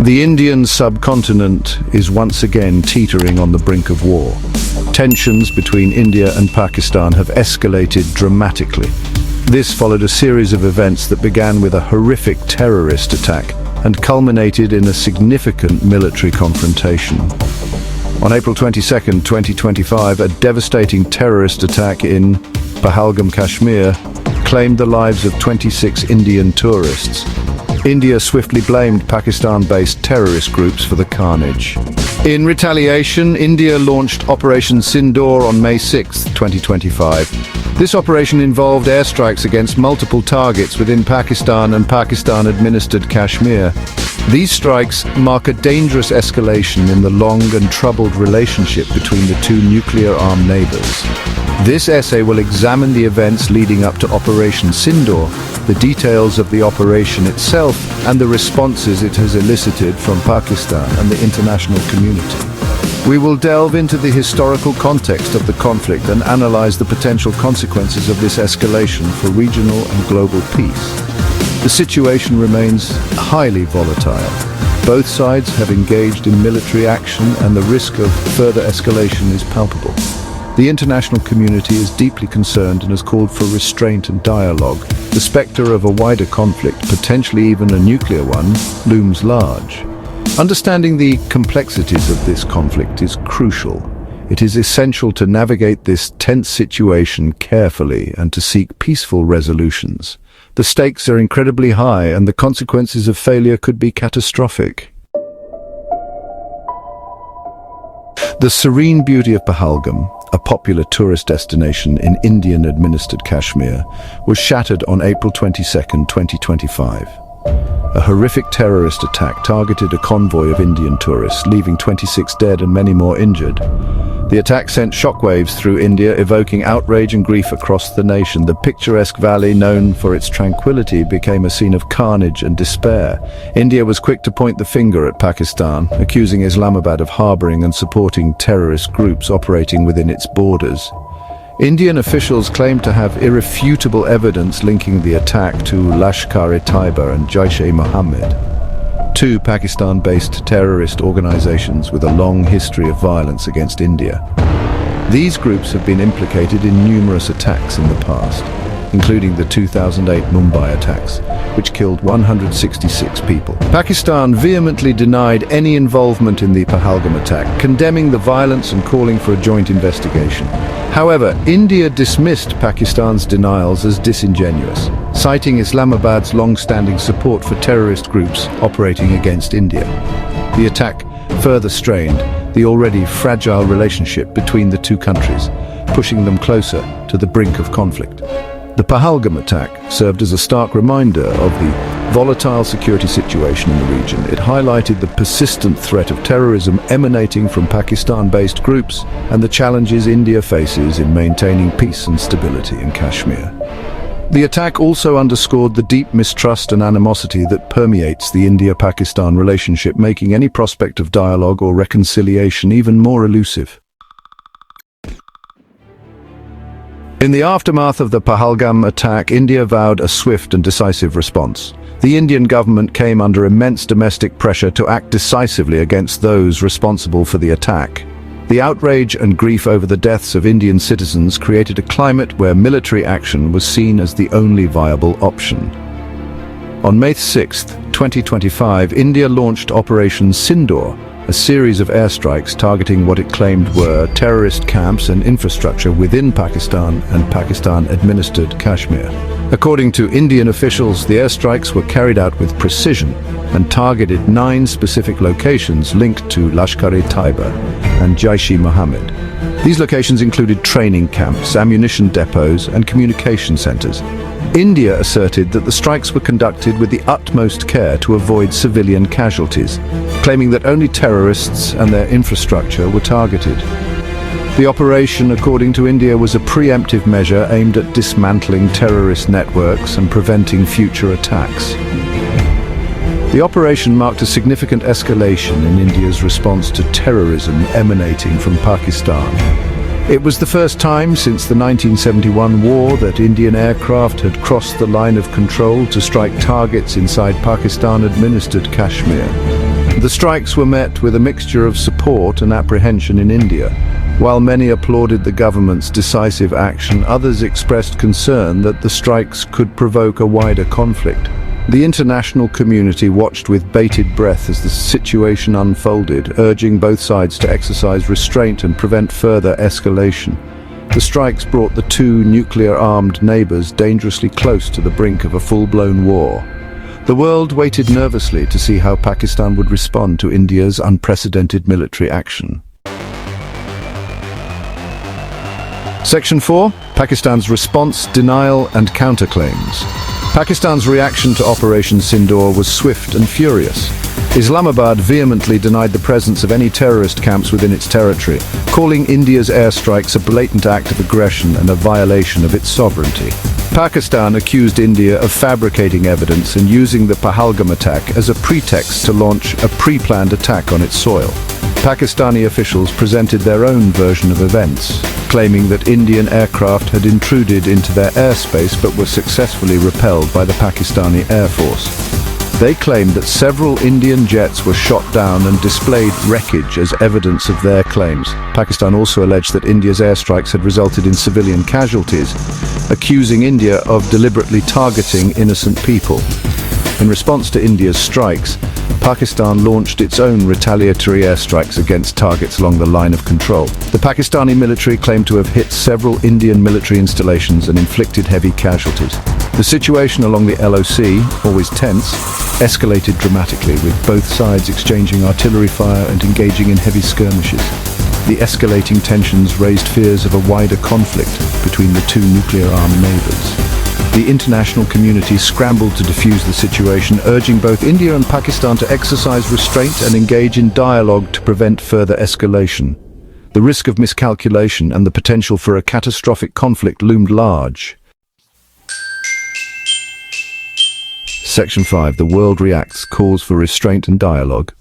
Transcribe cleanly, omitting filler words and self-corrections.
The Indian subcontinent is once again teetering on the brink of war. Tensions between India and Pakistan have escalated dramatically. This followed a series of events that began with a horrific terrorist attack and culminated in a significant military confrontation. On April 22, 2025, a devastating terrorist attack in Pakistan, Kashmir, claimed the lives of 26 Indian tourists. India swiftly blamed Pakistan-based terrorist groups for the carnage. In retaliation, India launched Operation Sindoor on May 6, 2025. This operation involved airstrikes against multiple targets within Pakistan and Pakistan-administered Kashmir. These strikes mark a dangerous escalation in the long and troubled relationship between the two nuclear-armed neighbors. This essay will examine the events leading up to Operation Sindoor, the details of the operation itself, and the responses it has elicited from Pakistan and the international community. We will delve into the historical context of the conflict and analyze the potential consequences of this escalation for regional and global peace. The situation remains highly volatile. Both sides have engaged in military action, and the risk of further escalation is palpable. The international community is deeply concerned and has called for restraint and dialogue. The specter of a wider conflict, potentially even a nuclear one, looms large. Understanding the complexities of this conflict is crucial. It is essential to navigate this tense situation carefully and to seek peaceful resolutions. The stakes are incredibly high, and the consequences of failure could be catastrophic. The serene beauty of Pahalgam, a popular tourist destination in Indian-administered Kashmir, was shattered on April 22, 2025. A horrific terrorist attack targeted a convoy of Indian tourists, leaving 26 dead and many more injured. The attack sent shockwaves through India, evoking outrage and grief across the nation. The picturesque valley, known for its tranquility, became a scene of carnage and despair. India was quick to point the finger at Pakistan, accusing Islamabad of harboring and supporting terrorist groups operating within its borders. Indian officials claimed to have irrefutable evidence linking the attack to Lashkar-e-Taiba and Jaish-e-Mohammed, two Pakistan-based terrorist organizations with a long history of violence against India. These groups have been implicated in numerous attacks in the past, including the 2008 Mumbai attacks, which killed 166 people. Pakistan vehemently denied any involvement in the Pahalgam attack, condemning the violence and calling for a joint investigation. However, India dismissed Pakistan's denials as disingenuous, citing Islamabad's long-standing support for terrorist groups operating against India. The attack further strained the already fragile relationship between the two countries, pushing them closer to the brink of conflict. The Pahalgam attack served as a stark reminder of the volatile security situation in the region. It highlighted the persistent threat of terrorism emanating from Pakistan-based groups and the challenges India faces in maintaining peace and stability in Kashmir. The attack also underscored the deep mistrust and animosity that permeates the India-Pakistan relationship, making any prospect of dialogue or reconciliation even more elusive. In the aftermath of the Pahalgam attack, India vowed a swift and decisive response. The Indian government came under immense domestic pressure to act decisively against those responsible for the attack. The outrage and grief over the deaths of Indian citizens created a climate where military action was seen as the only viable option. On May 6, 2025, India launched Operation Sindoor, a series of airstrikes targeting what it claimed were terrorist camps and infrastructure within Pakistan and Pakistan-administered Kashmir. According to Indian officials, the airstrikes were carried out with precision and targeted 9 specific locations linked to Lashkar-e-Taiba and Jaish-e-Mohammed. These locations included training camps, ammunition depots, and communication centers. India asserted that the strikes were conducted with the utmost care to avoid civilian casualties, claiming that only terrorists and their infrastructure were targeted. The operation, according to India, was a preemptive measure aimed at dismantling terrorist networks and preventing future attacks. The operation marked a significant escalation in India's response to terrorism emanating from Pakistan. It was the first time since the 1971 war that Indian aircraft had crossed the line of control to strike targets inside Pakistan-administered Kashmir. The strikes were met with a mixture of support and apprehension in India. While many applauded the government's decisive action, others expressed concern that the strikes could provoke a wider conflict. The international community watched with bated breath as the situation unfolded, urging both sides to exercise restraint and prevent further escalation. The strikes brought the two nuclear-armed neighbors dangerously close to the brink of a full-blown war. The world waited nervously to see how Pakistan would respond to India's unprecedented military action. Section 4. Pakistan's response, denial and counterclaims. Pakistan's reaction to Operation Sindoor was swift and furious. Islamabad vehemently denied the presence of any terrorist camps within its territory, calling India's airstrikes a blatant act of aggression and a violation of its sovereignty. Pakistan accused India of fabricating evidence and using the Pahalgam attack as a pretext to launch a pre-planned attack on its soil. Pakistani officials presented their own version of events, claiming that Indian aircraft had intruded into their airspace but were successfully repelled by the Pakistani Air Force. They claimed that several Indian jets were shot down and displayed wreckage as evidence of their claims. Pakistan also alleged that India's airstrikes had resulted in civilian casualties, accusing India of deliberately targeting innocent people. In response to India's strikes, Pakistan launched its own retaliatory airstrikes against targets along the line of control. The Pakistani military claimed to have hit several Indian military installations and inflicted heavy casualties. The situation along the LOC, always tense, escalated dramatically, with both sides exchanging artillery fire and engaging in heavy skirmishes. The escalating tensions raised fears of a wider conflict between the two nuclear-armed neighbors. The international community scrambled to defuse the situation, urging both India and Pakistan to exercise restraint and engage in dialogue to prevent further escalation. The risk of miscalculation and the potential for a catastrophic conflict loomed large. Section 5. The world reacts, calls for restraint and dialogue.